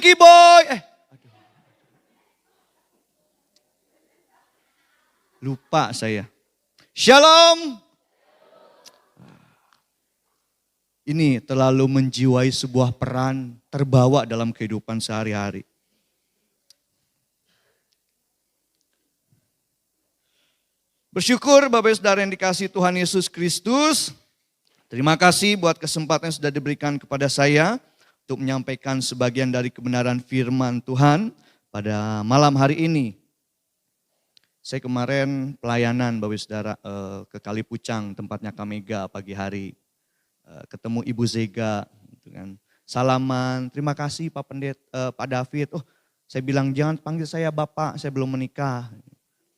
Pinky Boy. Lupa saya. Shalom. Ini terlalu menjiwai sebuah peran terbawa dalam kehidupan sehari-hari. Bersyukur Bapak Saudara yang dikasihi Tuhan Yesus Kristus. Terima kasih buat kesempatan yang sudah diberikan kepada saya untuk menyampaikan sebagian dari kebenaran firman Tuhan pada malam hari ini. Saya kemarin pelayanan Bapak Saudara ke Kalipucang, tempatnya Kamega pagi hari. Ketemu Ibu Zega, gitu kan. Salaman, terima kasih Pak Pak David. Oh, saya bilang jangan panggil saya Bapak, saya belum menikah.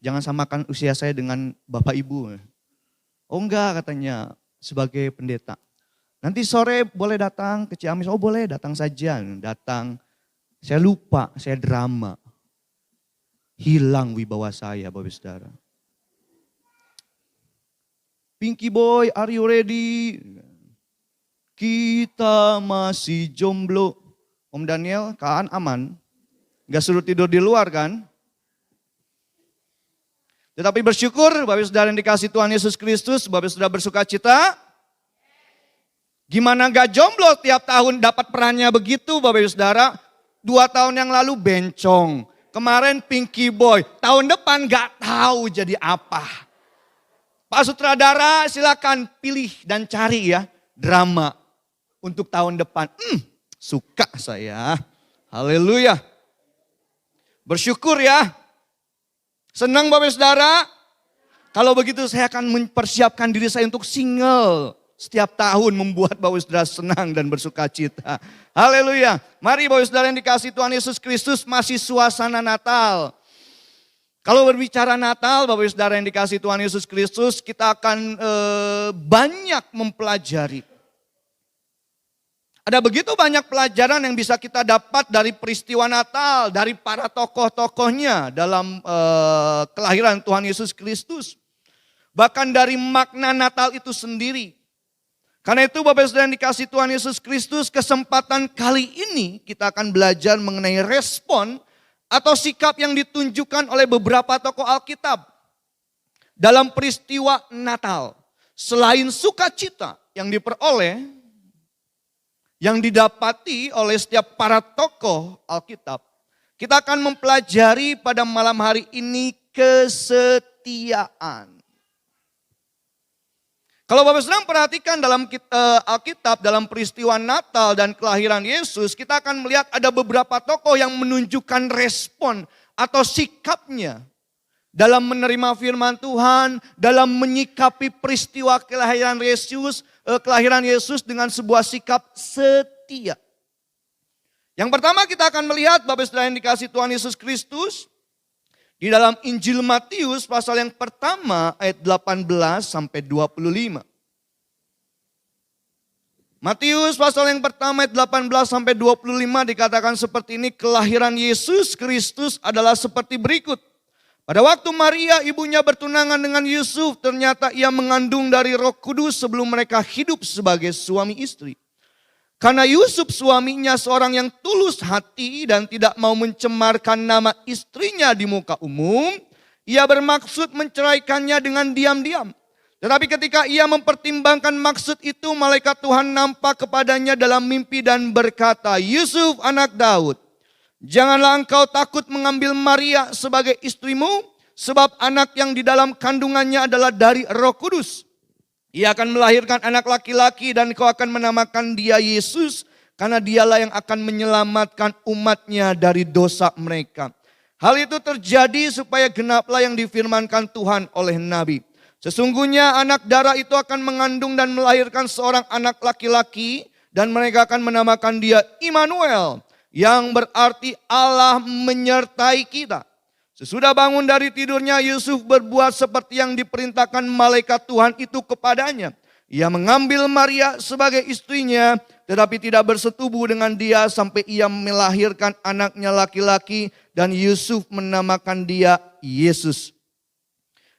Jangan samakan usia saya dengan Bapak Ibu. Oh enggak katanya, sebagai pendeta. Nanti sore boleh datang ke Ciamis, oh boleh datang saja. Datang, saya lupa, saya drama. Hilang wibawa saya Bapak Saudara. Pinky Boy, are you ready? Kita masih jomblo. Om Daniel, Kaan aman? Gak suruh tidur di luar kan? Tetapi bersyukur Bapak Saudara yang dikasihi Tuhan Yesus Kristus, Bapak Saudara bersuka cita. Gimana gak jomblo tiap tahun dapat perannya begitu Bapak Saudara? 2 tahun yang lalu bencong. Kemarin Pinky Boy, tahun depan gak tahu jadi apa. Pak Sutradara silakan pilih dan cari ya drama untuk tahun depan. Suka saya, haleluya. Bersyukur ya. Senang Bapak Saudara. Kalau begitu saya akan mempersiapkan diri saya untuk single. Setiap tahun membuat Bapak Saudara senang dan bersuka cita. Haleluya. Mari Bapak Saudara yang dikasihi Tuhan Yesus Kristus, masih suasana Natal. Kalau berbicara Natal, Bapak Saudara yang dikasihi Tuhan Yesus Kristus, kita akan banyak mempelajari. Ada begitu banyak pelajaran yang bisa kita dapat dari peristiwa Natal, dari para tokoh-tokohnya dalam kelahiran Tuhan Yesus Kristus. Bahkan dari makna Natal itu sendiri. Karena itu Bapak Saudara yang dikasihi Tuhan Yesus Kristus, kesempatan kali ini kita akan belajar mengenai respon atau sikap yang ditunjukkan oleh beberapa tokoh Alkitab dalam peristiwa Natal. Selain sukacita yang diperoleh, yang didapati oleh setiap para tokoh Alkitab, kita akan mempelajari pada malam hari ini kesetiaan. Kalau Bapak Saudara perhatikan dalam Alkitab, dalam peristiwa Natal dan kelahiran Yesus, kita akan melihat ada beberapa tokoh yang menunjukkan respon atau sikapnya dalam menerima firman Tuhan, dalam menyikapi peristiwa kelahiran Yesus dengan sebuah sikap setia. Yang pertama kita akan melihat Bapak Saudara yang dikasihi Tuhan Yesus Kristus, di dalam Injil Matius pasal yang pertama ayat 18 sampai 25. Matius pasal yang pertama ayat 18 sampai 25 dikatakan seperti ini, kelahiran Yesus Kristus adalah seperti berikut. Pada waktu Maria ibunya bertunangan dengan Yusuf, ternyata ia mengandung dari Roh Kudus sebelum mereka hidup sebagai suami istri. Karena Yusuf suaminya seorang yang tulus hati dan tidak mau mencemarkan nama istrinya di muka umum, ia bermaksud menceraikannya dengan diam-diam. Tetapi ketika ia mempertimbangkan maksud itu, malaikat Tuhan nampak kepadanya dalam mimpi dan berkata, Yusuf anak Daud, janganlah engkau takut mengambil Maria sebagai istrimu, sebab anak yang di dalam kandungannya adalah dari Roh Kudus. Ia akan melahirkan anak laki-laki dan kau akan menamakan dia Yesus, karena dialah yang akan menyelamatkan umatnya dari dosa mereka. Hal itu terjadi supaya genaplah yang difirmankan Tuhan oleh Nabi. Sesungguhnya anak darah itu akan mengandung dan melahirkan seorang anak laki-laki, dan mereka akan menamakan dia Immanuel, yang berarti Allah menyertai kita. Sesudah bangun dari tidurnya, Yusuf berbuat seperti yang diperintahkan malaikat Tuhan itu kepadanya. Ia mengambil Maria sebagai istrinya, tetapi tidak bersetubuh dengan dia sampai ia melahirkan anaknya laki-laki, dan Yusuf menamakan dia Yesus.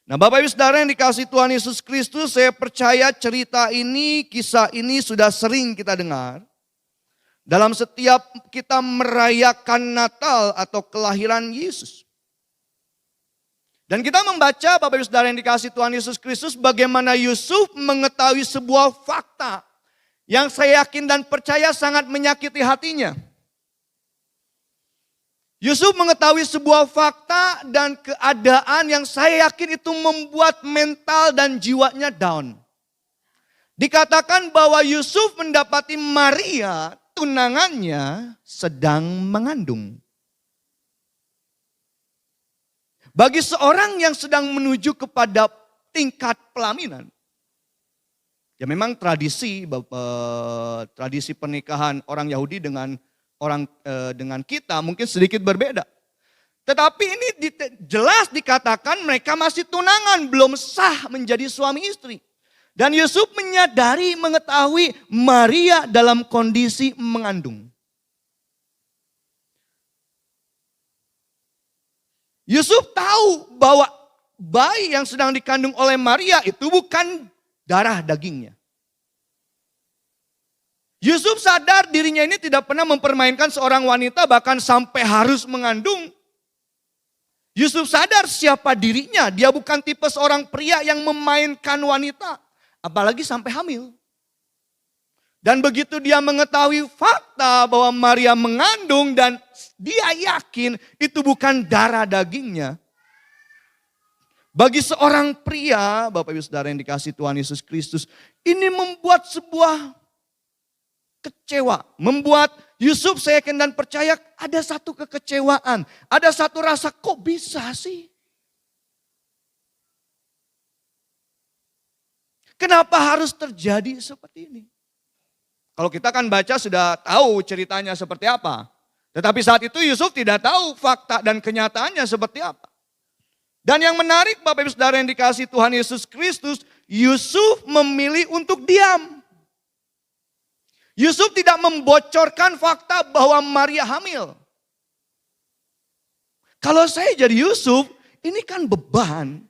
Nah Bapak Ibu Saudara yang dikasihi Tuhan Yesus Kristus, saya percaya cerita ini, kisah ini sudah sering kita dengar. dalam setiap kita merayakan Natal atau kelahiran Yesus. Dan kita membaca Bapak Ibu Saudara yang dikasihi Tuhan Yesus Kristus, bagaimana Yusuf mengetahui sebuah fakta yang saya yakin dan percaya sangat menyakiti hatinya. Yusuf mengetahui sebuah fakta dan keadaan yang saya yakin itu membuat mental dan jiwanya down. Dikatakan bahwa Yusuf mendapati Maria, tunangannya, sedang mengandung. Bagi seorang yang sedang menuju kepada tingkat pelaminan, ya memang tradisi pernikahan orang Yahudi dengan kita mungkin sedikit berbeda. Tetapi ini jelas dikatakan mereka masih tunangan, belum sah menjadi suami istri. Dan Yusuf mengetahui Maria dalam kondisi mengandung. Yusuf tahu bahwa bayi yang sedang dikandung oleh Maria itu bukan darah dagingnya. Yusuf sadar dirinya ini tidak pernah mempermainkan seorang wanita bahkan sampai harus mengandung. Yusuf sadar siapa dirinya, dia bukan tipe seorang pria yang memainkan wanita. Apalagi sampai hamil. Dan begitu dia mengetahui fakta bahwa Maria mengandung dan dia yakin itu bukan darah dagingnya. Bagi seorang pria, Bapak Ibu Saudara yang dikasihi Tuhan Yesus Kristus, ini membuat sebuah kecewa. Membuat Yusuf, saya yakin dan percaya, ada satu kekecewaan. Ada satu rasa, kok bisa sih? Kenapa harus terjadi seperti ini? Kalau kita kan baca sudah tahu ceritanya seperti apa. Tetapi saat itu Yusuf tidak tahu fakta dan kenyataannya seperti apa. Dan yang menarik Bapak Ibu Saudara yang dikasihi Tuhan Yesus Kristus, Yusuf memilih untuk diam. Yusuf tidak membocorkan fakta bahwa Maria hamil. Kalau saya jadi Yusuf, ini kan beban.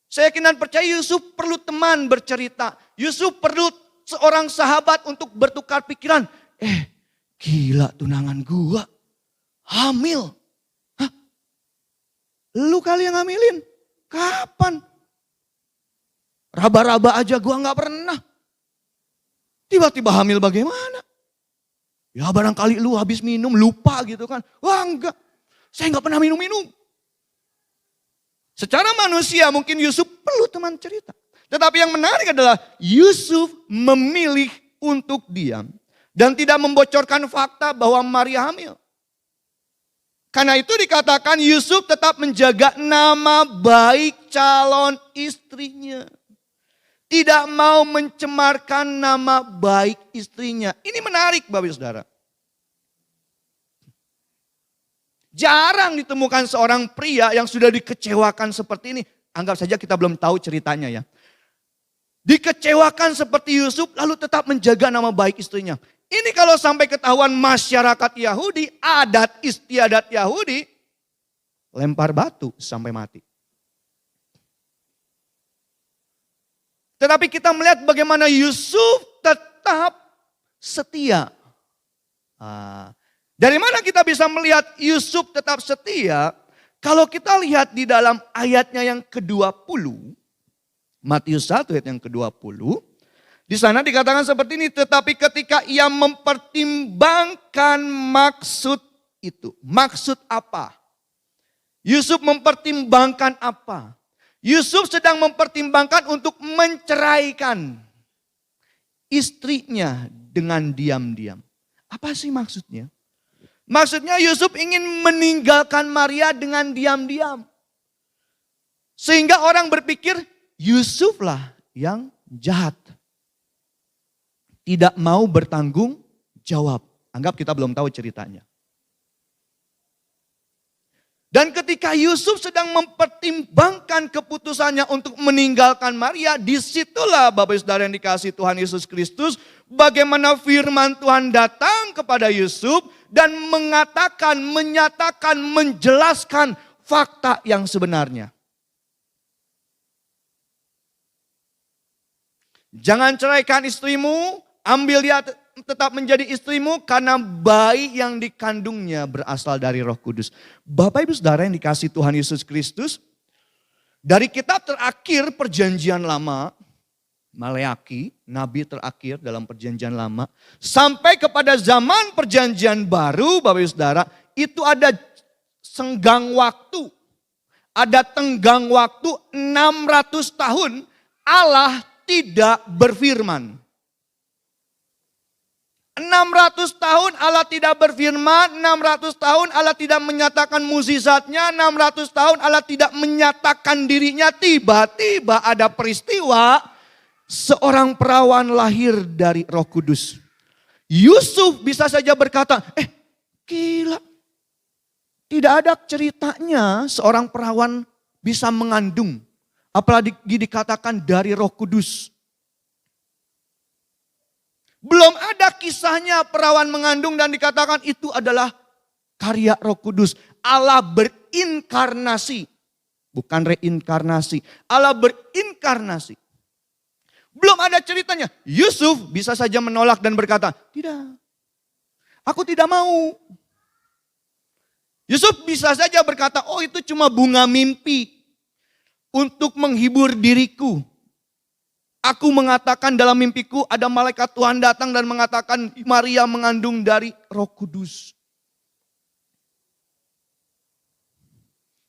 Saya yakin dan percaya Yusuf perlu teman bercerita. Yusuf perlu seorang sahabat untuk bertukar pikiran. Gila tunangan gua hamil. Hah? Lu kali yang ngamilin? Kapan? Raba-raba aja gua gak pernah. Tiba-tiba hamil bagaimana? Ya barangkali lu habis minum lupa gitu kan. Wah enggak, saya gak pernah minum-minum. Secara manusia mungkin Yusuf perlu teman cerita. Tetapi yang menarik adalah Yusuf memilih untuk diam. Dan tidak membocorkan fakta bahwa Maria hamil. Karena itu dikatakan Yusuf tetap menjaga nama baik calon istrinya. Tidak mau mencemarkan nama baik istrinya. Ini menarik Bapak Ibu Saudara. Jarang ditemukan seorang pria yang sudah dikecewakan seperti ini. Anggap saja kita belum tahu ceritanya ya. Dikecewakan seperti Yusuf lalu tetap menjaga nama baik istrinya. Ini kalau sampai ketahuan masyarakat Yahudi, adat istiadat Yahudi, lempar batu sampai mati. Tetapi kita melihat bagaimana Yusuf tetap setia. Dari mana kita bisa melihat Yusuf tetap setia? Kalau kita lihat di dalam ayatnya yang ke-20, Matius 1 ayat yang ke-20, di sana dikatakan seperti ini, tetapi ketika ia mempertimbangkan maksud itu. Maksud apa? Yusuf mempertimbangkan apa? Yusuf sedang mempertimbangkan untuk menceraikan istrinya dengan diam-diam. Apa sih maksudnya? Maksudnya Yusuf ingin meninggalkan Maria dengan diam-diam. Sehingga orang berpikir Yusuflah yang jahat. Tidak mau bertanggung jawab. Anggap kita belum tahu ceritanya. Dan ketika Yusuf sedang mempertimbangkan keputusannya untuk meninggalkan Maria, disitulah Bapak Saudara yang dikasihi Tuhan Yesus Kristus, bagaimana firman Tuhan datang kepada Yusuf dan mengatakan, menyatakan, menjelaskan fakta yang sebenarnya. Jangan ceraikan istrimu, ambil dia tetap menjadi istrimu karena bayi yang dikandungnya berasal dari Roh Kudus. Bapak Ibu Saudara yang dikasihi Tuhan Yesus Kristus, dari kitab terakhir Perjanjian Lama, Maleaki, nabi terakhir dalam Perjanjian Lama, sampai kepada zaman Perjanjian Baru, Bapak Ibu Saudara, itu ada senggang waktu, ada tenggang waktu 600 tahun Allah tidak berfirman. 600 tahun Allah tidak berfirman, 600 tahun Allah tidak menyatakan mukjizatnya, 600 tahun Allah tidak menyatakan dirinya. Tiba-tiba ada peristiwa seorang perawan lahir dari Roh Kudus. Yusuf bisa saja berkata, gila. Tidak ada ceritanya seorang perawan bisa mengandung. Apalagi dikatakan dari Roh Kudus. Belum ada kisahnya perawan mengandung dan dikatakan itu adalah karya Roh Kudus. Allah berinkarnasi. Bukan reinkarnasi. Allah berinkarnasi. Belum ada ceritanya. Yusuf bisa saja menolak dan berkata, tidak. Aku tidak mau. Yusuf bisa saja berkata, oh itu cuma bunga mimpi. Untuk menghibur diriku. Aku mengatakan dalam mimpiku ada malaikat Tuhan datang dan mengatakan Maria mengandung dari Roh Kudus.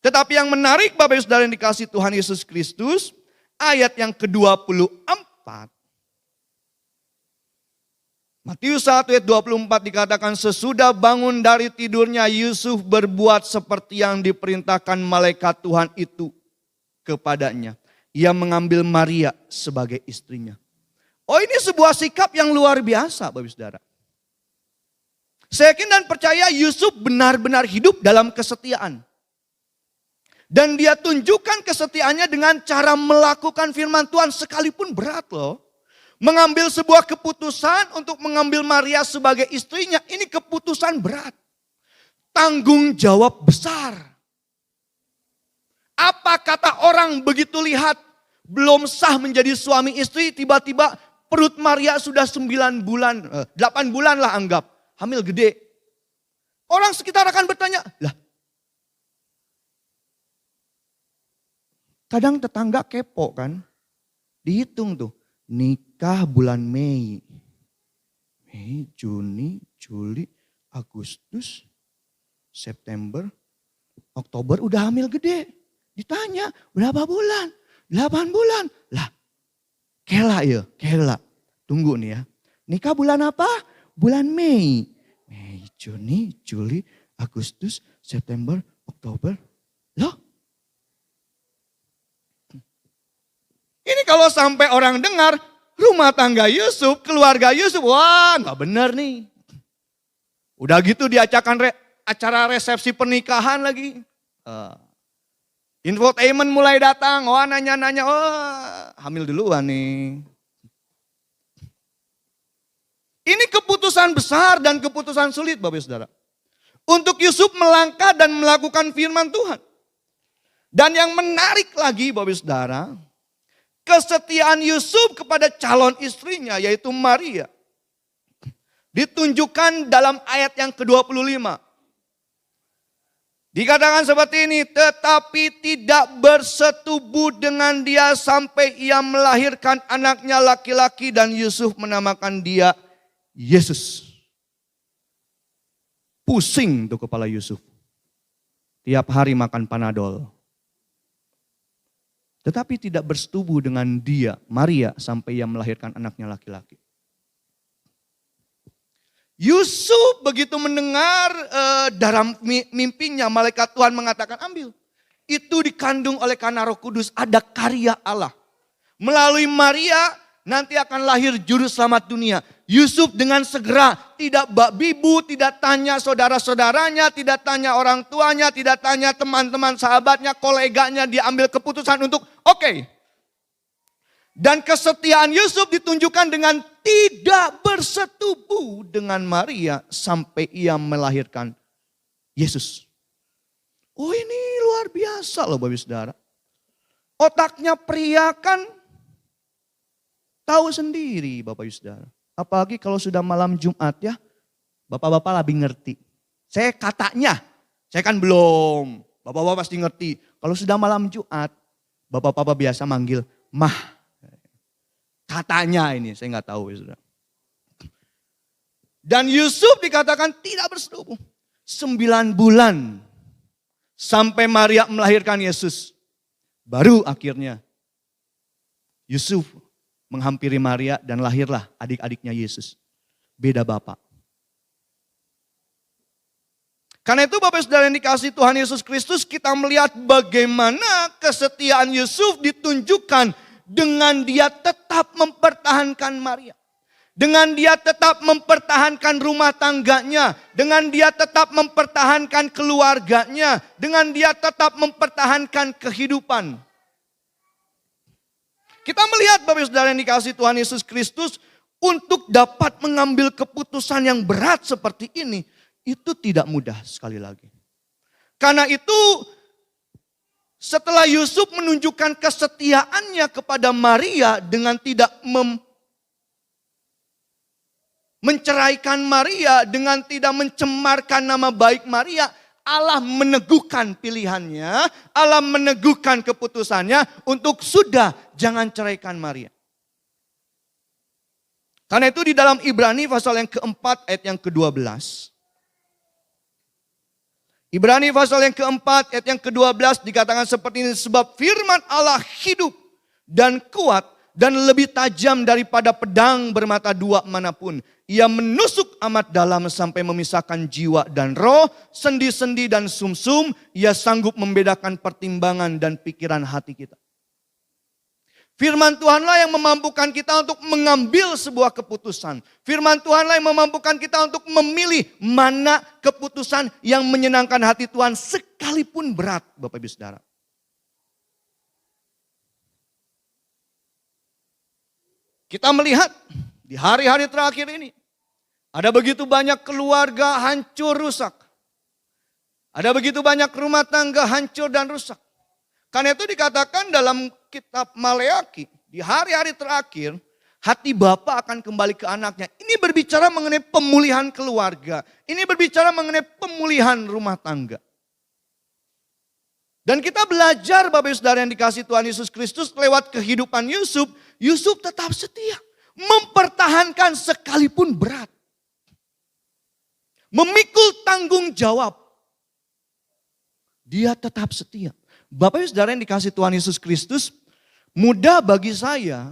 Tetapi yang menarik Bapak Ibu Saudara yang dikasihi Tuhan Yesus Kristus, ayat yang ke-24. Matius 1 ayat 24 dikatakan sesudah bangun dari tidurnya Yusuf berbuat seperti yang diperintahkan malaikat Tuhan itu kepadanya. Ia mengambil Maria sebagai istrinya. Oh ini sebuah sikap yang luar biasa Bapak Ibu Saudara. Saya yakin dan percaya Yusuf benar-benar hidup dalam kesetiaan. Dan dia tunjukkan kesetiaannya dengan cara melakukan firman Tuhan sekalipun berat loh. Mengambil sebuah keputusan untuk mengambil Maria sebagai istrinya, ini keputusan berat. Tanggung jawab besar. Apa kata orang begitu lihat belum sah menjadi suami istri, tiba-tiba perut Maria sudah 9 bulan, 8 bulan lah anggap, hamil gede. Orang sekitar akan bertanya, lah kadang tetangga kepo kan, dihitung tuh, nikah bulan Mei, Juni, Juli, Agustus, September, Oktober udah hamil gede. Ditanya, berapa bulan? 8 bulan. Lah, kela ya, kela. Tunggu nih ya. Nikah bulan apa? Bulan Mei. Mei, Juni, Juli, Agustus, September, Oktober. Loh? Ini kalau sampai orang dengar, rumah tangga Yusuf, keluarga Yusuf, wah gak benar nih. Udah gitu diacakan acara resepsi pernikahan lagi. Infotainment mulai datang, wah nanya-nanya, oh hamil duluan nih. Ini keputusan besar dan keputusan sulit Bapak Saudara. Untuk Yusuf melangkah dan melakukan firman Tuhan. Dan yang menarik lagi Bapak Saudara, kesetiaan Yusuf kepada calon istrinya yaitu Maria. Ditunjukkan dalam ayat yang ke-25. Dikatakan seperti ini, tetapi tidak bersetubuh dengan dia sampai ia melahirkan anaknya laki-laki dan Yusuf menamakan dia Yesus. Pusing tuh kepala Yusuf. Tiap hari makan panadol. Tetapi tidak bersetubuh dengan dia, Maria, sampai ia melahirkan anaknya laki-laki. Yusuf begitu mendengar dalam mimpinya malaikat Tuhan mengatakan ambil. Itu dikandung oleh karena Roh Kudus ada karya Allah. Melalui Maria nanti akan lahir juru selamat dunia. Yusuf dengan segera tidak bibu, tidak tanya saudara-saudaranya, tidak tanya orang tuanya, tidak tanya teman-teman sahabatnya, koleganya, dia ambil keputusan untuk oke. Dan kesetiaan Yusuf ditunjukkan dengan tidak bersetubuh dengan Maria sampai ia melahirkan Yesus. Oh ini luar biasa loh Bapak Saudara. Otaknya pria kan tahu sendiri Bapak Saudara. Apalagi kalau sudah malam Jumat ya, bapak-bapak lebih ngerti. Saya kan belum, bapak-bapak pasti ngerti. Kalau sudah malam Jumat, bapak-bapak biasa manggil, mah. Katanya ini, saya nggak tahu ya saudara. Dan Yusuf dikatakan tidak bersetubuh. 9 bulan sampai Maria melahirkan Yesus. Baru akhirnya Yusuf menghampiri Maria dan lahirlah adik-adiknya Yesus. Beda bapak. Karena itu Bapak Saudara yang dikasihi Tuhan Yesus Kristus, kita melihat bagaimana kesetiaan Yusuf ditunjukkan dengan dia tetap mempertahankan Maria. Dengan dia tetap mempertahankan rumah tangganya. Dengan dia tetap mempertahankan keluarganya. Dengan dia tetap mempertahankan kehidupan. Kita melihat Bapak Saudara yang dikasihi Tuhan Yesus Kristus, untuk dapat mengambil keputusan yang berat seperti ini, itu tidak mudah sekali lagi. Karena itu setelah Yusuf menunjukkan kesetiaannya kepada Maria dengan tidak menceraikan Maria, dengan tidak mencemarkan nama baik Maria, Allah meneguhkan pilihannya, Allah meneguhkan keputusannya untuk sudah jangan ceraikan Maria. Karena itu di dalam Ibrani pasal yang keempat ayat yang ke-12. Ibrani pasal yang keempat ayat yang ke-12 dikatakan seperti ini. Sebab firman Allah hidup dan kuat dan lebih tajam daripada pedang bermata dua manapun. Ia menusuk amat dalam sampai memisahkan jiwa dan roh, sendi-sendi dan sumsum. Ia sanggup membedakan pertimbangan dan pikiran hati kita. Firman Tuhanlah yang memampukan kita untuk mengambil sebuah keputusan. Firman Tuhanlah yang memampukan kita untuk memilih mana keputusan yang menyenangkan hati Tuhan sekalipun berat, Bapak Ibu Saudara. Kita melihat di hari-hari terakhir ini, ada begitu banyak keluarga hancur rusak. Ada begitu banyak rumah tangga hancur dan rusak. Karena itu dikatakan dalam kitab Maleaki, di hari-hari terakhir, hati Bapa akan kembali ke anaknya. Ini berbicara mengenai pemulihan keluarga. Ini berbicara mengenai pemulihan rumah tangga. Dan kita belajar Bapak Ibu Saudara yang dikasihi Tuhan Yesus Kristus lewat kehidupan Yusuf. Yusuf tetap setia. Mempertahankan sekalipun berat. Memikul tanggung jawab. Dia tetap setia. Bapak Ibu Saudara yang dikasihi Tuhan Yesus Kristus, mudah bagi saya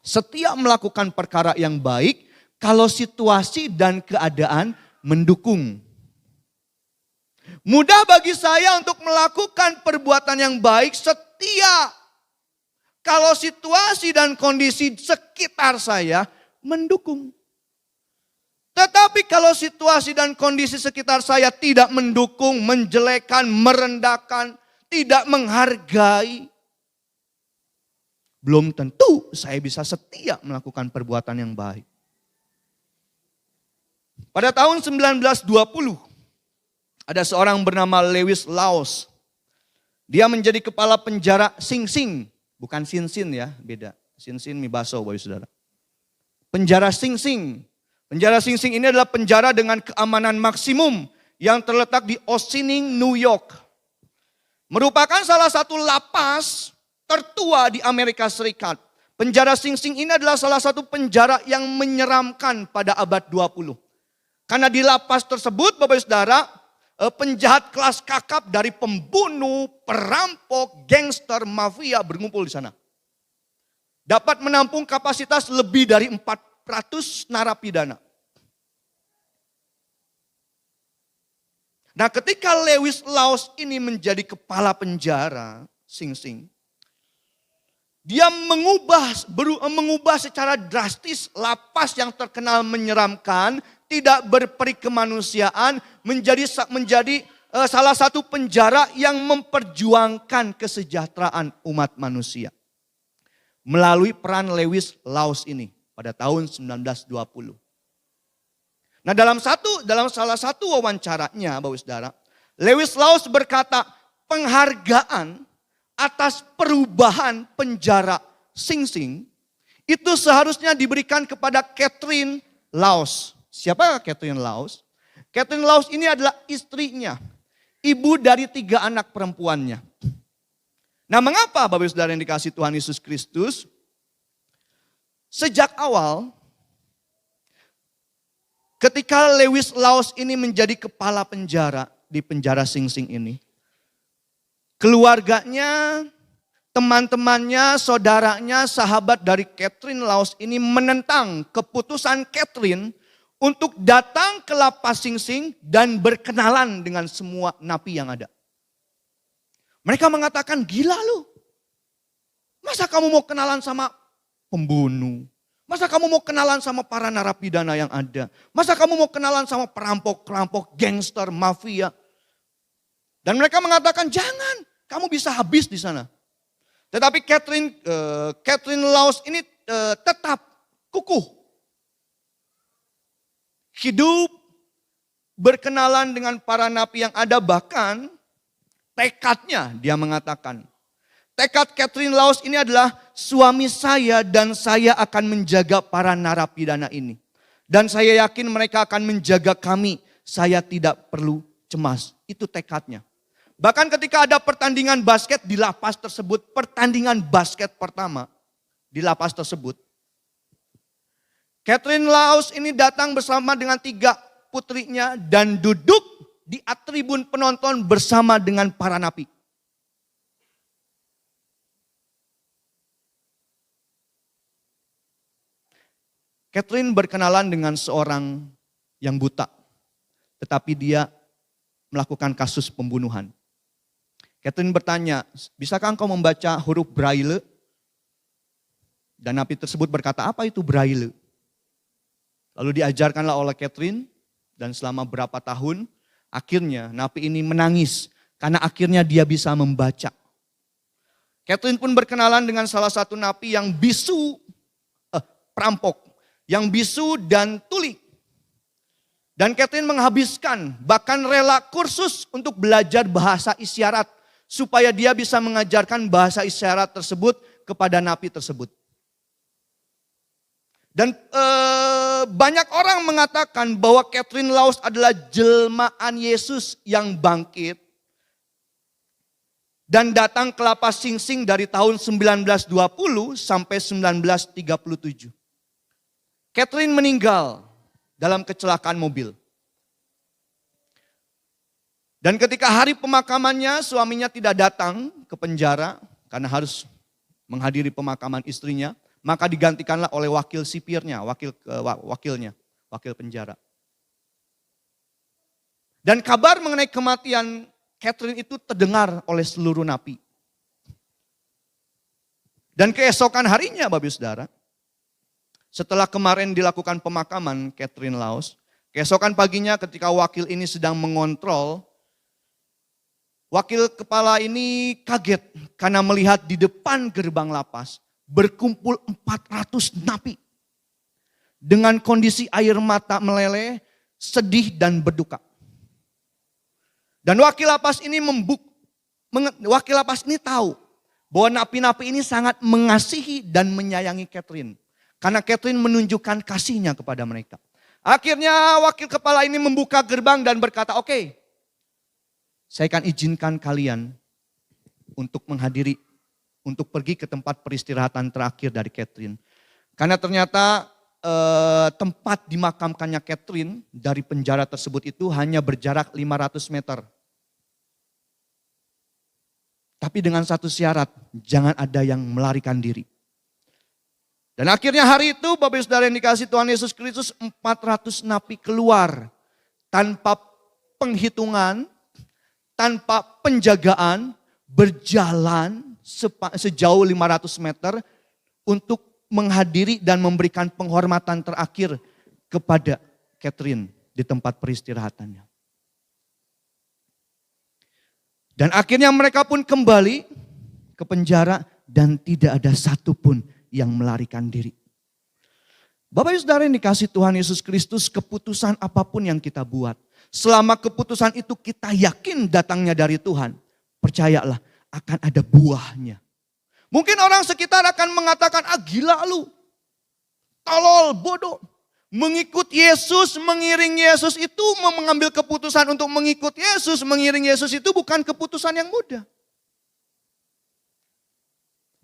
setiap melakukan perkara yang baik kalau situasi dan keadaan mendukung. Mudah bagi saya untuk melakukan perbuatan yang baik setia kalau situasi dan kondisi sekitar saya mendukung. Tetapi kalau situasi dan kondisi sekitar saya tidak mendukung, menjelekkan, merendahkan, tidak menghargai, belum tentu saya bisa setia melakukan perbuatan yang baik. Pada tahun 1920, ada seorang bernama Lewis Laws. Dia menjadi kepala penjara Sing Sing, bukan Sin Sin ya, beda. Sin Sin mie baso, Bapak Saudara. Penjara Sing Sing. Penjara Sing Sing ini adalah penjara dengan keamanan maksimum yang terletak di Ossining, New York. Merupakan salah satu lapas tertua di Amerika Serikat. Penjara Sing Sing ini adalah salah satu penjara yang menyeramkan pada abad 20. Karena di lapas tersebut Bapak Saudara, penjahat kelas kakap dari pembunuh, perampok, gangster, mafia berkumpul di sana. Dapat menampung kapasitas lebih dari 400 narapidana. Nah, ketika Lewis Laws ini menjadi kepala penjara Sing Sing, dia mengubah secara drastis lapas yang terkenal menyeramkan, tidak berperi kemanusiaan, menjadi salah satu penjara yang memperjuangkan kesejahteraan umat manusia. Melalui peran Lewis Laws ini pada tahun 1920. Nah, dalam salah satu wawancaranya, Bapak Saudara, Lewis Laws berkata, penghargaan atas perubahan penjara Sing Sing itu seharusnya diberikan kepada Catherine Laos. Siapa Catherine Laos? Catherine Laos ini adalah istrinya, ibu dari 3 anak perempuannya. Nah, mengapa Bapak Ibu Saudara yang dikasihi Tuhan Yesus Kristus? Sejak awal, ketika Lewis Laos ini menjadi kepala penjara di penjara Sing Sing ini, keluarganya, teman-temannya, saudaranya, sahabat dari Catherine Laos ini menentang keputusan Catherine untuk datang ke lapas Sing Sing dan berkenalan dengan semua napi yang ada. Mereka mengatakan, gila lu. Masa kamu mau kenalan sama pembunuh? Masa kamu mau kenalan sama para narapidana yang ada? Masa kamu mau kenalan sama perampok-perampok, gangster, mafia? Dan mereka mengatakan, jangan, kamu bisa habis di sana. Tetapi Catherine Laos ini tetap kukuh. Hidup berkenalan dengan para napi yang ada, bahkan tekadnya dia mengatakan, tekad Catherine Laos ini adalah suami saya dan saya akan menjaga para narapidana ini. Dan saya yakin mereka akan menjaga kami, saya tidak perlu cemas. Itu tekadnya. Bahkan ketika ada pertandingan basket di lapas tersebut, pertandingan basket pertama di lapas tersebut, Catherine Laos ini datang bersama dengan 3 putrinya dan duduk di tribun penonton bersama dengan para napi. Catherine berkenalan dengan seorang yang buta, tetapi dia melakukan kasus pembunuhan. Catherine bertanya, bisakah engkau membaca huruf Braille? Dan napi tersebut berkata, apa itu Braille? Lalu diajarkanlah oleh Catherine, dan selama berapa tahun, akhirnya napi ini menangis karena akhirnya dia bisa membaca. Catherine pun berkenalan dengan salah satu napi yang bisu, perampok, yang bisu dan tuli. Dan Catherine menghabiskan, bahkan rela kursus untuk belajar bahasa isyarat, supaya dia bisa mengajarkan bahasa isyarat tersebut kepada napi tersebut. Dan banyak orang mengatakan bahwa Catherine Laos adalah jelmaan Yesus yang bangkit dan datang ke lapas Sing Sing dari tahun 1920 sampai 1937. Catherine meninggal dalam kecelakaan mobil. Dan ketika hari pemakamannya, suaminya tidak datang ke penjara karena harus menghadiri pemakaman istrinya. Maka digantikanlah oleh wakil sipirnya, wakil penjara. Dan kabar mengenai kematian Catherine itu terdengar oleh seluruh napi. Dan keesokan harinya, Bapak Ibu Saudara, setelah kemarin dilakukan pemakaman Catherine Laos, keesokan paginya ketika wakil ini sedang mengontrol, wakil kepala ini kaget karena melihat di depan gerbang lapas berkumpul 400 napi dengan kondisi air mata meleleh, sedih dan berduka. Dan wakil lapas ini tahu bahwa napi-napi ini sangat mengasihi dan menyayangi Catherine, karena Catherine menunjukkan kasihnya kepada mereka. Akhirnya wakil kepala ini membuka gerbang dan berkata, oke, saya akan izinkan kalian untuk untuk pergi ke tempat peristirahatan terakhir dari Catherine. Karena ternyata tempat dimakamkannya Catherine dari penjara tersebut itu hanya berjarak 500 meter. Tapi dengan satu syarat, jangan ada yang melarikan diri. Dan akhirnya hari itu Bapak Ibu Saudara yang dikasihi Tuhan Yesus Kristus, 400 napi keluar tanpa penghitungan, tanpa penjagaan, berjalan sejauh 500 meter untuk menghadiri dan memberikan penghormatan terakhir kepada Catherine di tempat peristirahatannya. Dan akhirnya mereka pun kembali ke penjara dan tidak ada satupun yang melarikan diri. Bapak Ibu Saudara yang dikasihi Tuhan Yesus Kristus, keputusan apapun yang kita buat, selama keputusan itu kita yakin datangnya dari Tuhan, percayalah, akan ada buahnya. Mungkin orang sekitar akan mengatakan, gila lu. tolol, bodoh. Mengikut Yesus, mengiring Yesus itu mengambil keputusan untuk mengikut Yesus, mengiring Yesus itu bukan keputusan yang mudah.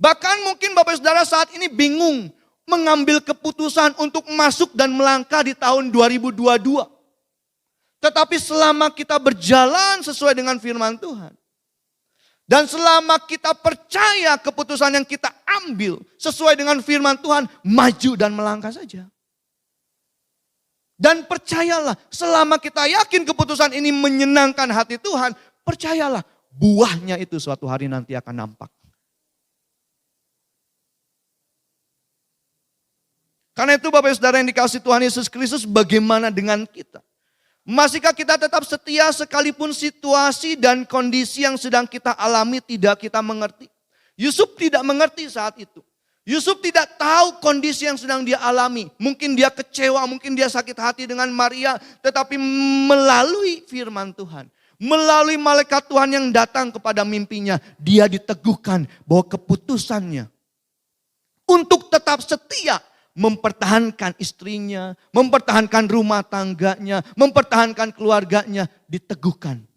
Bahkan mungkin Bapak Saudara saat ini bingung mengambil keputusan untuk masuk dan melangkah di tahun 2022. Tetapi selama kita berjalan sesuai dengan firman Tuhan, dan selama kita percaya keputusan yang kita ambil sesuai dengan firman Tuhan, maju dan melangkah saja. Dan percayalah, selama kita yakin keputusan ini menyenangkan hati Tuhan, percayalah buahnya itu suatu hari nanti akan nampak. Karena itu Bapak Saudara yang dikasihi Tuhan Yesus Kristus, bagaimana dengan kita? Masihkah kita tetap setia sekalipun situasi dan kondisi yang sedang kita alami tidak kita mengerti? Yusuf tidak mengerti saat itu. Yusuf tidak tahu kondisi yang sedang dia alami. Mungkin dia kecewa, mungkin dia sakit hati dengan Maria. Tetapi melalui firman Tuhan, melalui malaikat Tuhan yang datang kepada mimpinya, dia diteguhkan bahwa keputusannya untuk tetap setia mempertahankan istrinya, mempertahankan rumah tangganya, mempertahankan keluarganya, diteguhkan.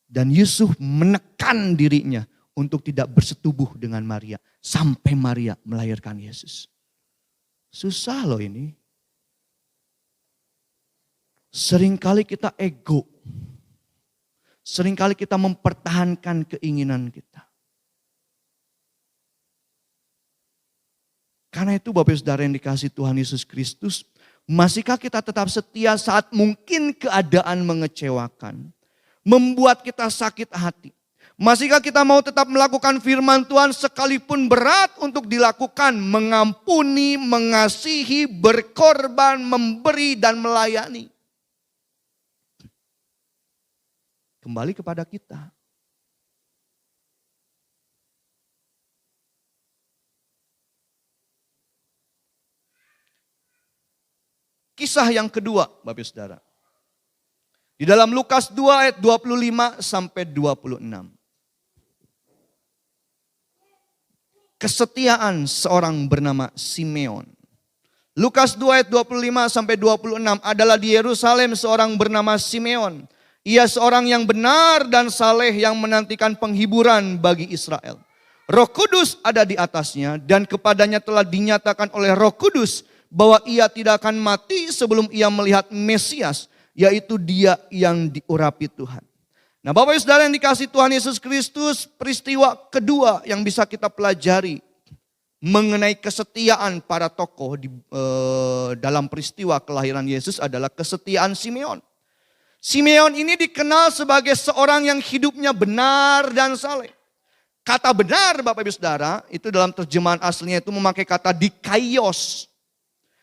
Dan Yusuf menekan dirinya untuk tidak bersetubuh dengan Maria. Sampai Maria melahirkan Yesus. Susah loh ini. Seringkali kita ego. Seringkali kita mempertahankan keinginan kita. Karena itu Bapak Saudara yang dikasihi Tuhan Yesus Kristus, masihkah kita tetap setia saat mungkin keadaan mengecewakan, membuat kita sakit hati? Masihkah kita mau tetap melakukan firman Tuhan sekalipun berat untuk dilakukan, mengampuni, mengasihi, berkorban, memberi dan melayani? Kembali kepada kita. Kisah yang kedua, Bapak Saudara. Di dalam Lukas 2 ayat 25 sampai 26. Kesetiaan seorang bernama Simeon. Lukas 2 ayat 25 sampai 26 adalah di Yerusalem seorang bernama Simeon. Ia seorang yang benar dan saleh yang menantikan penghiburan bagi Israel. Roh Kudus ada di atasnya dan kepadanya telah dinyatakan oleh Roh Kudus bahwa ia tidak akan mati sebelum ia melihat Mesias, yaitu dia yang diurapi Tuhan. Nah Bapak Ibu Saudara yang dikasihi Tuhan Yesus Kristus, peristiwa kedua yang bisa kita pelajari mengenai kesetiaan para tokoh dalam peristiwa kelahiran Yesus adalah kesetiaan Simeon. Simeon ini dikenal sebagai seorang yang hidupnya benar dan saleh. Kata benar Bapak Ibu Saudara itu dalam terjemahan aslinya itu memakai kata dikaios.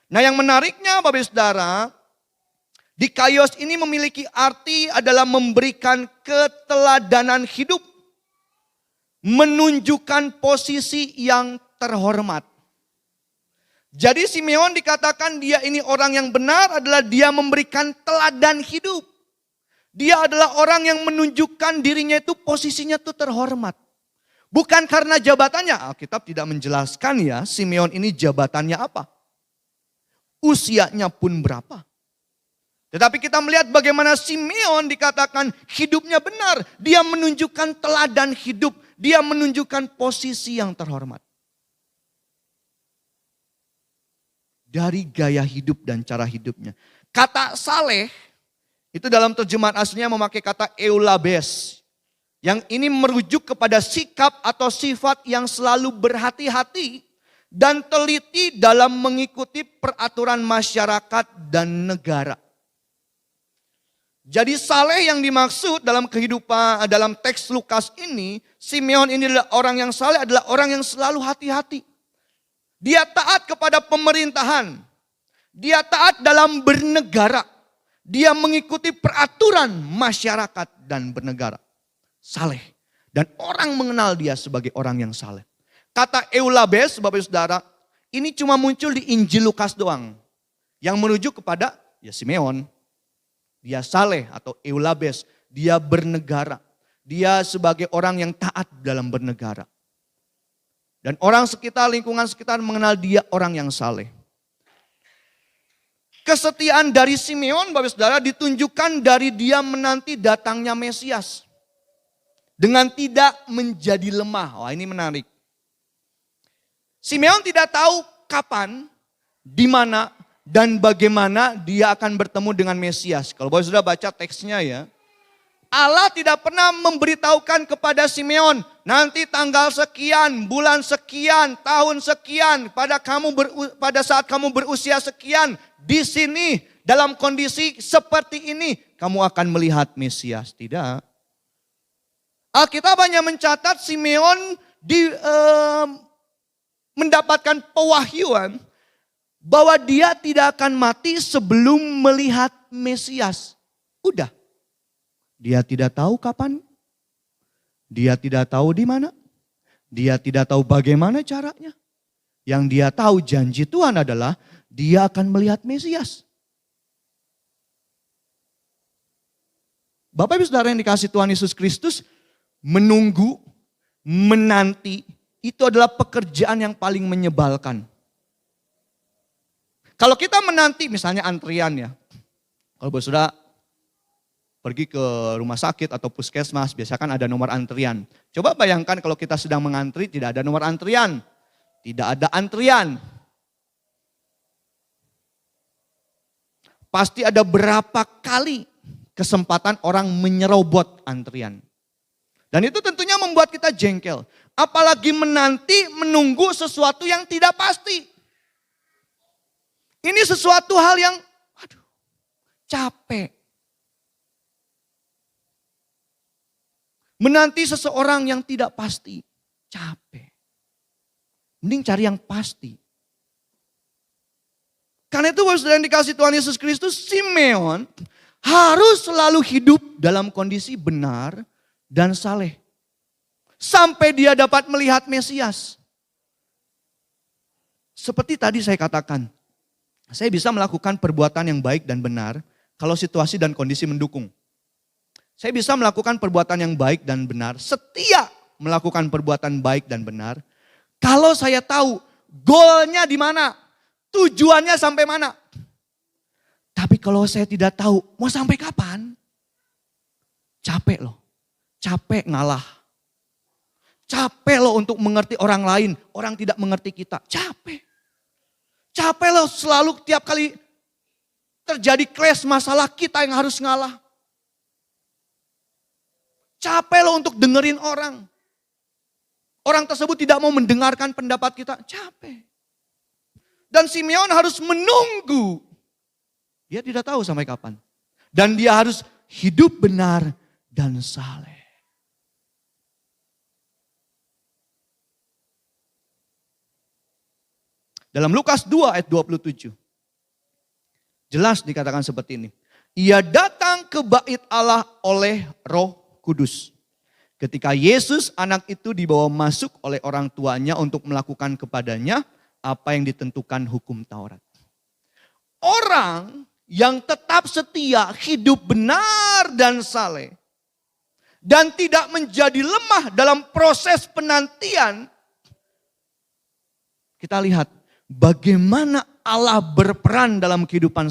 Nah yang menariknya Bapak Ibu Saudara, dikaios ini memiliki arti adalah memberikan keteladanan hidup. Menunjukkan posisi yang terhormat. Jadi Simeon dikatakan dia ini orang yang benar adalah dia memberikan teladan hidup. Dia adalah orang yang menunjukkan dirinya itu posisinya itu terhormat. Bukan karena jabatannya, Alkitab tidak menjelaskan ya Simeon ini jabatannya apa. Usianya pun berapa. Tetapi kita melihat bagaimana Simeon dikatakan hidupnya benar. Dia menunjukkan teladan hidup. Dia menunjukkan posisi yang terhormat. Dari gaya hidup dan cara hidupnya. Kata saleh itu dalam terjemahan aslinya memakai kata eulabes. Yang ini merujuk kepada sikap atau sifat yang selalu berhati-hati dan teliti dalam mengikuti peraturan masyarakat dan negara. Jadi saleh yang dimaksud dalam kehidupan, dalam teks Lukas ini, Simeon ini adalah orang yang saleh, adalah orang yang selalu hati-hati. Dia taat kepada pemerintahan. Dia taat dalam bernegara. Dia mengikuti peraturan masyarakat dan bernegara. Saleh. Dan orang mengenal dia sebagai orang yang saleh. Kata eulabes, Bapak Ibu Saudara, ini cuma muncul di Injil Lukas doang. Yang menuju kepada ya Simeon. Dia saleh atau eulabes, dia bernegara. Dia sebagai orang yang taat dalam bernegara. Dan orang sekitar, lingkungan sekitar mengenal dia orang yang saleh. Kesetiaan dari Simeon, Bapak Saudara, ditunjukkan dari dia menanti datangnya Mesias. Dengan tidak menjadi lemah. Wah, ini menarik. Simeon tidak tahu kapan, di mana, dan bagaimana dia akan bertemu dengan Mesias. Kalau Bapak Saudara baca teksnya ya. Allah tidak pernah memberitahukan kepada Simeon, nanti tanggal sekian, bulan sekian, tahun sekian, pada saat kamu berusia sekian, di sini dalam kondisi seperti ini, kamu akan melihat Mesias. Tidak. Alkitab hanya mencatat Simeon mendapatkan pewahyuan bahwa dia tidak akan mati sebelum melihat Mesias. Udah. Dia tidak tahu kapan, dia tidak tahu di mana, dia tidak tahu bagaimana caranya. Yang dia tahu janji Tuhan adalah dia akan melihat Mesias. Bapak Ibu Saudara yang dikasihi Tuhan Yesus Kristus, menunggu, menanti, itu adalah pekerjaan yang paling menyebalkan. Kalau kita menanti misalnya antrian ya, kalau Bapak Saudara pergi ke rumah sakit atau puskesmas, biasa kan ada nomor antrian. Coba bayangkan kalau kita sedang mengantri, tidak ada nomor antrian. Tidak ada antrian. Pasti ada berapa kali kesempatan orang menyerobot antrian. Dan itu tentunya membuat kita jengkel. Apalagi menanti, menunggu sesuatu yang tidak pasti. Ini sesuatu hal yang, capek. Menanti seseorang yang tidak pasti, capek. Mending cari yang pasti. Karena itu Bapak Saudara yang dikasihi Tuhan Yesus Kristus, Simeon harus selalu hidup dalam kondisi benar dan saleh. Sampai dia dapat melihat Mesias. Seperti tadi saya katakan, saya bisa melakukan perbuatan yang baik dan benar kalau situasi dan kondisi mendukung. Saya bisa melakukan perbuatan yang baik dan benar, setia melakukan perbuatan baik dan benar. Kalau saya tahu goalnya di mana, tujuannya sampai mana. Tapi kalau saya tidak tahu mau sampai kapan, capek loh. Capek ngalah. Capek loh untuk mengerti orang lain, orang tidak mengerti kita. Capek. Capek loh selalu tiap kali terjadi clash masalah kita yang harus ngalah. Capek loh untuk dengerin orang. Orang tersebut tidak mau mendengarkan pendapat kita. Capek. Dan Simeon harus menunggu. Dia tidak tahu sampai kapan. Dan dia harus hidup benar dan saleh. Dalam Lukas 2 ayat 27. Jelas dikatakan seperti ini. Ia datang ke bait Allah oleh Roh Kudus. Ketika Yesus anak itu dibawa masuk oleh orang tuanya untuk melakukan kepadanya apa yang ditentukan hukum Taurat. Orang yang tetap setia, hidup benar dan saleh, dan tidak menjadi lemah dalam proses penantian, kita lihat bagaimana Allah berperan dalam kehidupan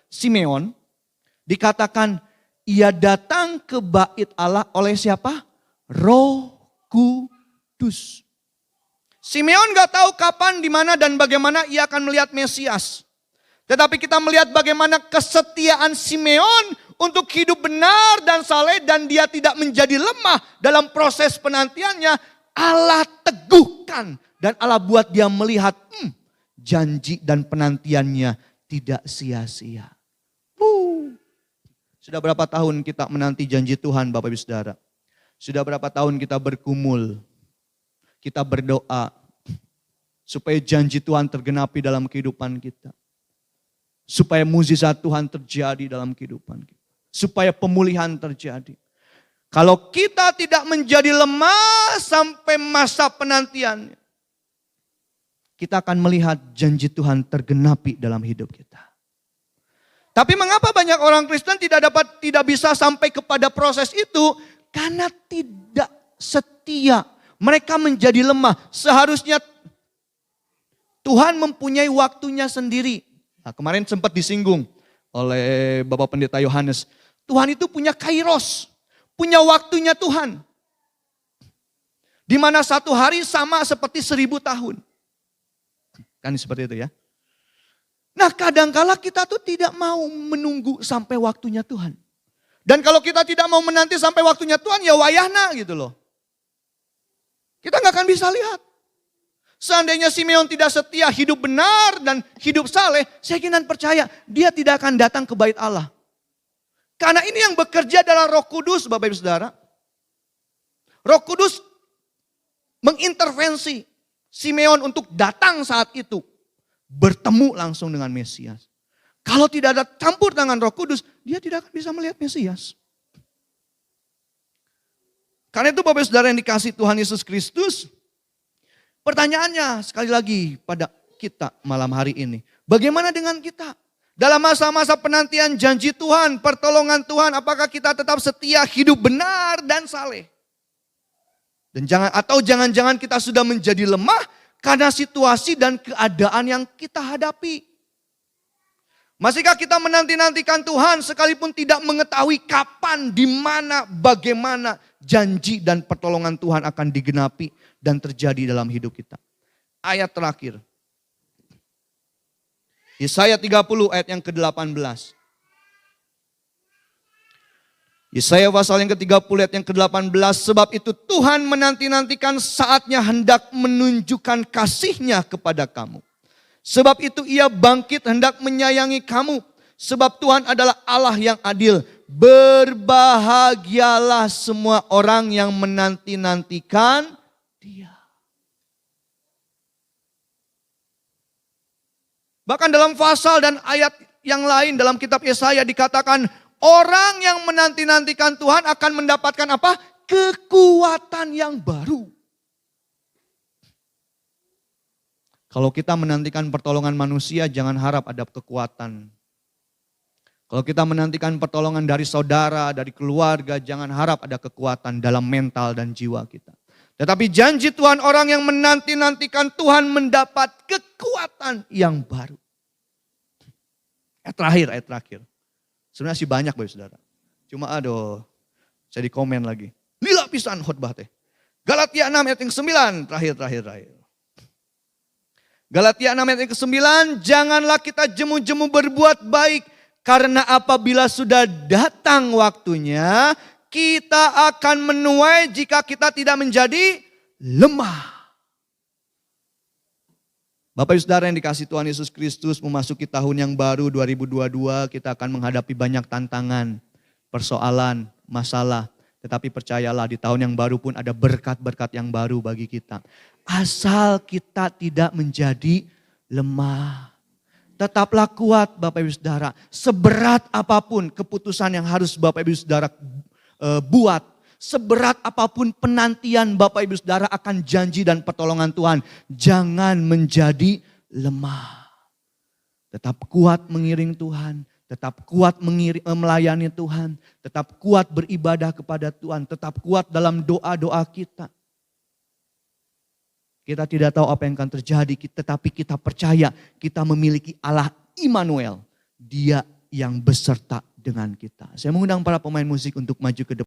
Simeon. Dikatakan ia datang ke bait Allah oleh siapa? Roh Kudus. Simeon gak tahu kapan, di mana dan bagaimana ia akan melihat Mesias. Tetapi kita melihat bagaimana kesetiaan Simeon untuk hidup benar dan saleh dan dia tidak menjadi lemah dalam proses penantiannya. Allah teguhkan dan Allah buat dia melihat janji dan penantiannya tidak sia-sia. Sudah berapa tahun kita menanti janji Tuhan Bapak Ibu Saudara? Sudah berapa tahun kita bergumul, kita berdoa supaya janji Tuhan tergenapi dalam kehidupan kita. Supaya mukjizat Tuhan terjadi dalam kehidupan kita. Supaya pemulihan terjadi. Kalau kita tidak menjadi lemah sampai masa penantiannya, kita akan melihat janji Tuhan tergenapi dalam hidup kita. Tapi mengapa banyak orang Kristen tidak bisa sampai kepada proses itu? Karena tidak setia Mereka menjadi lemah. Seharusnya Tuhan mempunyai waktunya sendiri. Nah, kemarin sempat disinggung oleh Bapak Pendeta Yohanes. Tuhan itu punya kairos. Punya waktunya Tuhan. Di mana satu hari sama seperti 1000 tahun. Kan seperti itu ya. Nah kadangkala kita tuh tidak mau menunggu sampai waktunya Tuhan. Dan kalau kita tidak mau menanti sampai waktunya Tuhan ya wayahna gitu loh. Kita nggak akan bisa lihat. Seandainya Simeon tidak setia hidup benar dan hidup saleh, saya kira percaya dia tidak akan datang ke bait Allah. Karena ini yang bekerja adalah Roh Kudus Bapak Ibu Saudara. Roh Kudus mengintervensi Simeon untuk datang saat itu. Bertemu langsung dengan Mesias. Kalau tidak ada campur tangan Roh Kudus, dia tidak akan bisa melihat Mesias. Karena itu Bapak Saudara yang dikasih Tuhan Yesus Kristus, pertanyaannya sekali lagi pada kita malam hari ini. Bagaimana dengan kita? Dalam masa-masa penantian janji Tuhan, pertolongan Tuhan, apakah kita tetap setia hidup benar dan saleh? Dan jangan-jangan kita sudah menjadi lemah karena situasi dan keadaan yang kita hadapi. Masihkah kita menanti-nantikan Tuhan sekalipun tidak mengetahui kapan, di mana, bagaimana janji dan pertolongan Tuhan akan digenapi dan terjadi dalam hidup kita. Ayat terakhir. Yesaya 30 ayat yang ke-18. Yesaya pasal yang ke-30 ayat yang ke-18. Sebab itu Tuhan menanti-nantikan saatnya hendak menunjukkan kasih-Nya kepada kamu. Sebab itu Ia bangkit hendak menyayangi kamu. Sebab Tuhan adalah Allah yang adil. Berbahagialah semua orang yang menanti-nantikan Dia. Bahkan dalam pasal dan ayat yang lain dalam kitab Yesaya dikatakan orang yang menanti-nantikan Tuhan akan mendapatkan apa? Kekuatan yang baru. Kalau kita menantikan pertolongan manusia, jangan harap ada kekuatan. Kalau kita menantikan pertolongan dari saudara, dari keluarga, jangan harap ada kekuatan dalam mental dan jiwa kita. Tetapi janji Tuhan, orang yang menanti-nantikan Tuhan mendapat kekuatan yang baru. Ayat terakhir. Sebenarnya sih banyak Bapak Saudara. Cuma saya di komen lagi. Lila pisan khotbah teh. Galatia 6 ayat yang 9, terakhir. Galatia 6 ayat yang ke-9, janganlah kita jemu-jemu berbuat baik. Karena apabila sudah datang waktunya, kita akan menuai jika kita tidak menjadi lemah. Bapak Ibu Saudara yang dikasih Tuhan Yesus Kristus, memasuki tahun yang baru 2022, kita akan menghadapi banyak tantangan, persoalan, masalah. Tetapi percayalah di tahun yang baru pun ada berkat-berkat yang baru bagi kita. Asal kita tidak menjadi lemah. Tetaplah kuat Bapak Ibu Saudara. Seberat apapun keputusan yang harus Bapak Ibu Saudara buat. Seberat apapun penantian Bapak Ibu Saudara akan janji dan pertolongan Tuhan. Jangan menjadi lemah. Tetap kuat mengiring Tuhan. Tetap kuat melayani Tuhan. Tetap kuat beribadah kepada Tuhan. Tetap kuat dalam doa-doa kita. Kita tidak tahu apa yang akan terjadi. Tetapi kita percaya kita memiliki Allah Immanuel. Dia yang beserta dengan kita. Saya mengundang para pemain musik untuk maju ke depan.